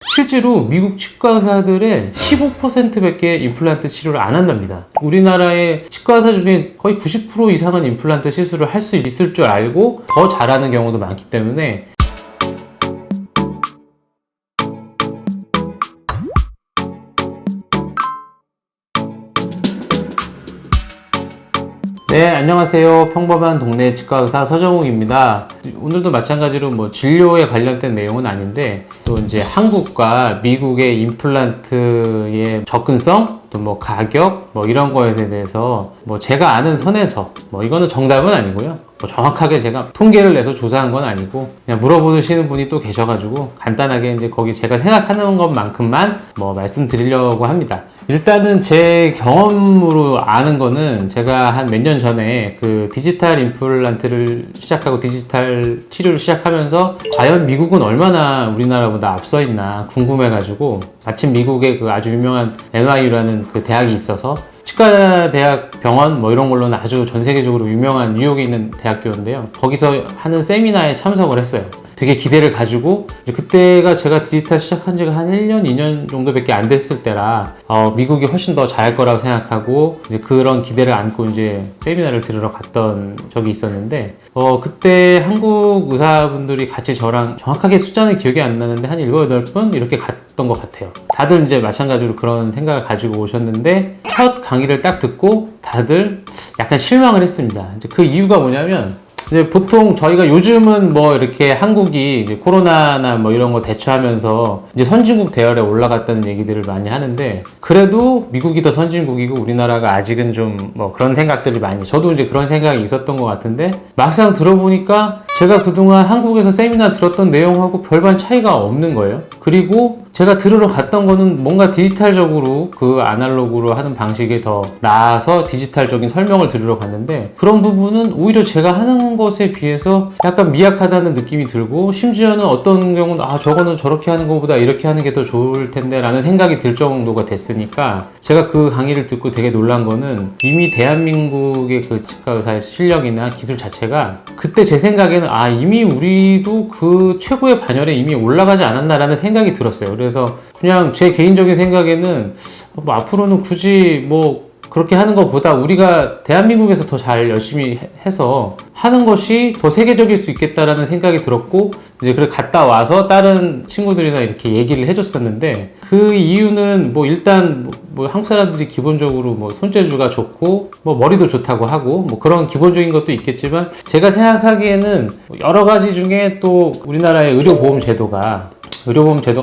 실제로 미국 치과 의사들의 15%밖에 임플란트 치료를 안 한답니다. 우리나라의 치과 의사 중에 거의 90% 이상은 임플란트 시술을 할 수 있을 줄 알고 더 잘하는 경우도 많기 때문에 네, 안녕하세요. 평범한 동네 치과의사 서정욱입니다. 오늘도 마찬가지로 진료에 관련된 내용은 아닌데 또 이제 한국과 미국의 임플란트의 접근성, 또 가격, 이런 거에 대해서 제가 아는 선에서 이거는 정답은 아니고요. 정확하게 제가 통계를 내서 조사한 건 아니고 그냥 물어보시는 분이 또 계셔가지고 간단하게 이제 거기 제가 생각하는 것만큼만 말씀드리려고 합니다. 일단은 제 경험으로 아는 거는 제가 한 몇 년 전에 그 디지털 임플란트를 시작하고 디지털 치료를 시작하면서 과연 미국은 얼마나 우리나라보다 앞서 있나 궁금해가지고 마침 미국에 그 아주 유명한 NYU라는 그 대학이 있어서 치과대학 병원 이런 걸로는 아주 전 세계적으로 유명한 뉴욕에 있는 대학교인데요. 거기서 하는 세미나에 참석을 했어요. 되게 기대를 가지고 그때가 제가 디지털 시작한 지가 한 1년, 2년 정도밖에 안 됐을 때라 미국이 훨씬 더 잘할 거라고 생각하고 이제 그런 기대를 안고 이제 세미나를 들으러 갔던 적이 있었는데 그때 한국 의사분들이 같이 저랑 정확하게 숫자는 기억이 안 나는데 한 7, 8분 이렇게 갔던 것 같아요. 다들 이제 마찬가지로 그런 생각을 가지고 오셨는데 첫 강의를 딱 듣고 다들 약간 실망을 했습니다. 이제 그 이유가 뭐냐면 이제 보통 저희가 요즘은 이렇게 한국이 이제 코로나나 이런 거 대처하면서 이제 선진국 대열에 올라갔다는 얘기들을 많이 하는데 그래도 미국이 더 선진국이고 우리나라가 아직은 좀 그런 생각들이 많이 저도 이제 그런 생각이 있었던 것 같은데 막상 들어보니까 제가 그동안 한국에서 세미나 들었던 내용하고 별반 차이가 없는 거예요. 그리고 제가 들으러 갔던 거는 뭔가 디지털적으로 그 아날로그로 하는 방식이 더 나아서 디지털적인 설명을 들으러 갔는데 그런 부분은 오히려 제가 하는 것에 비해서 약간 미약하다는 느낌이 들고 심지어는 어떤 경우는 저거는 저렇게 하는 것보다 이렇게 하는 게 더 좋을 텐데 라는 생각이 들 정도가 됐으니까 제가 그 강의를 듣고 되게 놀란 거는 이미 대한민국의 그 치과 의사의 실력이나 기술 자체가 그때 제 생각에는 이미 우리도 그 최고의 반열에 이미 올라가지 않았나라는 생각이 들었어요. 그래서 그냥 제 개인적인 생각에는 앞으로는 굳이 그렇게 하는 것보다 우리가 대한민국에서 더 잘 열심히 해서 하는 것이 더 세계적일 수 있겠다라는 생각이 들었고 이제 그래 갔다 와서 다른 친구들이나 이렇게 얘기를 해줬었는데 그 이유는 일단 한국 사람들이 기본적으로 손재주가 좋고 머리도 좋다고 하고 그런 기본적인 것도 있겠지만 제가 생각하기에는 여러 가지 중에 또 우리나라의 의료보험 제도가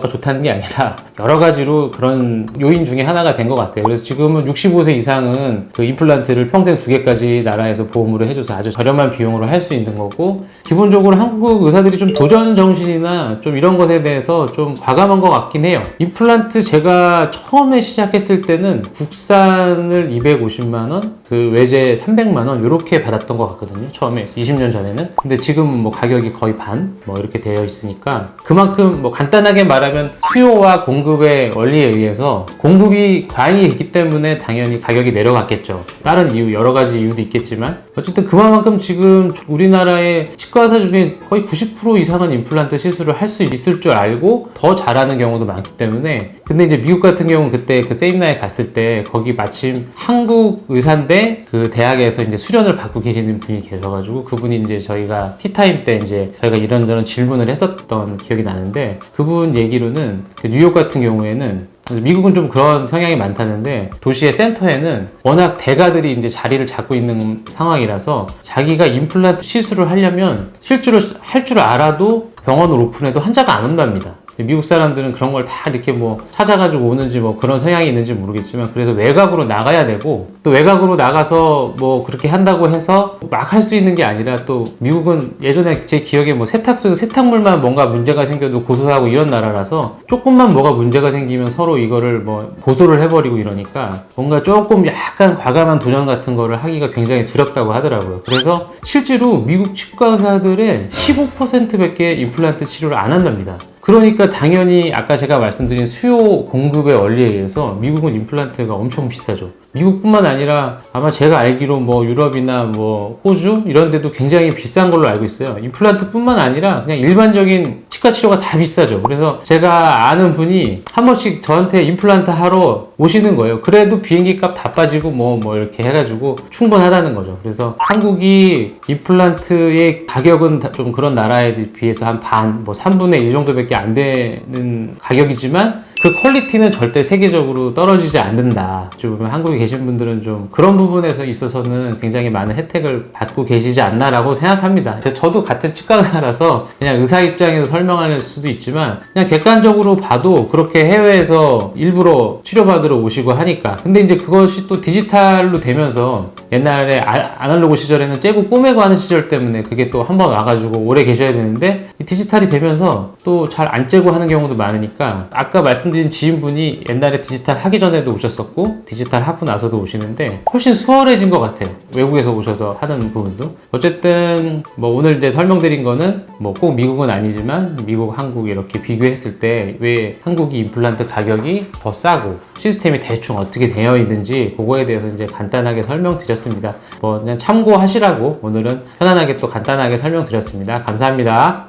좋다는 게 아니라 여러 가지로 그런 요인 중에 하나가 된 것 같아요. 그래서 지금은 65세 이상은 그 임플란트를 평생 2개까지 나라에서 보험으로 해줘서 아주 저렴한 비용으로 할 수 있는 거고 기본적으로 한국 의사들이 좀 도전 정신이나 좀 이런 것에 대해서 좀 과감한 것 같긴 해요. 임플란트 제가 처음에 시작했을 때는 국산을 250만원, 그 외제 300만원 이렇게 받았던 것 같거든요. 처음에 20년 전에는. 근데 지금 가격이 거의 반 이렇게 되어 있으니까 그만큼 간단하게 말하면 수요와 공급의 원리에 의해서 공급이 과잉이 있기 때문에 당연히 가격이 내려갔겠죠. 다른 이유 여러 가지 이유도 있겠지만 어쨌든 그만큼 지금 우리나라의 치과 의사 중에 거의 90% 이상은 임플란트 시술을 할 수 있을 줄 알고 더 잘하는 경우도 많기 때문에 근데 이제 미국 같은 경우는 그때 그 세미나에 갔을 때 거기 마침 한국 의사인데 그 대학에서 이제 수련을 받고 계시는 분이 계셔가지고 그분이 이제 저희가 티타임 때 이제 저희가 이런저런 질문을 했었던 기억이 나는데 그분 얘기로는 그 뉴욕 같은 경우에는 미국은 좀 그런 성향이 많다는데 도시의 센터에는 워낙 대가들이 이제 자리를 잡고 있는 상황이라서 자기가 임플란트 시술을 하려면 실제로 할 줄 알아도 병원을 오픈해도 환자가 안 온답니다. 미국 사람들은 그런 걸 다 이렇게 찾아가지고 오는지 그런 성향이 있는지 모르겠지만 그래서 외곽으로 나가야 되고 또 외곽으로 나가서 그렇게 한다고 해서 막 할 수 있는 게 아니라 또 미국은 예전에 제 기억에 세탁소에서 세탁물만 뭔가 문제가 생겨도 고소하고 이런 나라라서 조금만 뭐가 문제가 생기면 서로 이거를 고소를 해버리고 이러니까 뭔가 조금 약간 과감한 도전 같은 거를 하기가 굉장히 두렵다고 하더라고요. 그래서 실제로 미국 치과 의사들의 15%밖에 임플란트 치료를 안 한답니다. 그러니까 당연히 아까 제가 말씀드린 수요 공급의 원리에 의해서 미국은 임플란트가 엄청 비싸죠. 미국뿐만 아니라 아마 제가 알기로 뭐 유럽이나 뭐 호주 이런 데도 굉장히 비싼 걸로 알고 있어요. 임플란트뿐만 아니라 그냥 일반적인 치과 치료가 다 비싸죠. 그래서 제가 아는 분이 한 번씩 저한테 임플란트 하러 오시는 거예요. 그래도 비행기 값 다 빠지고 뭐 이렇게 해가지고 충분하다는 거죠. 그래서 한국이 임플란트의 가격은 좀 그런 나라에 비해서 한 반, 뭐 3분의 1 정도밖에 안 되는 가격이지만 그 퀄리티는 절대 세계적으로 떨어지지 않는다. 좀 한국에 계신 분들은 좀 그런 부분에서 있어서는 굉장히 많은 혜택을 받고 계시지 않나라고 생각합니다. 저도 같은 치과 의사라서 그냥 의사 입장에서 설명할 수도 있지만 그냥 객관적으로 봐도 그렇게 해외에서 일부러 치료받으러 오시고 하니까. 근데 이제 그것이 또 디지털로 되면서 옛날에 아날로그 시절에는 째고 꼬매고 하는 시절 때문에 그게 또 한 번 와가지고 오래 계셔야 되는데 디지털이 되면서 또 잘 안 째고 하는 경우도 많으니까 아까 말씀드린 지인분이 옛날에 디지털 하기 전에도 오셨었고 디지털 하고 나서도 오시는데 훨씬 수월해진 것 같아요. 외국에서 오셔서 하는 부분도. 어쨌든 뭐 오늘 이제 설명드린 거는 뭐 꼭 미국은 아니지만 미국, 한국 이렇게 비교했을 때 왜 한국이 임플란트 가격이 더 싸고 시스템이 대충 어떻게 되어 있는지 그거에 대해서 이제 간단하게 설명드렸습니다. 뭐 그냥 참고하시라고 오늘은 편안하게 또 간단하게 설명드렸습니다. 감사합니다.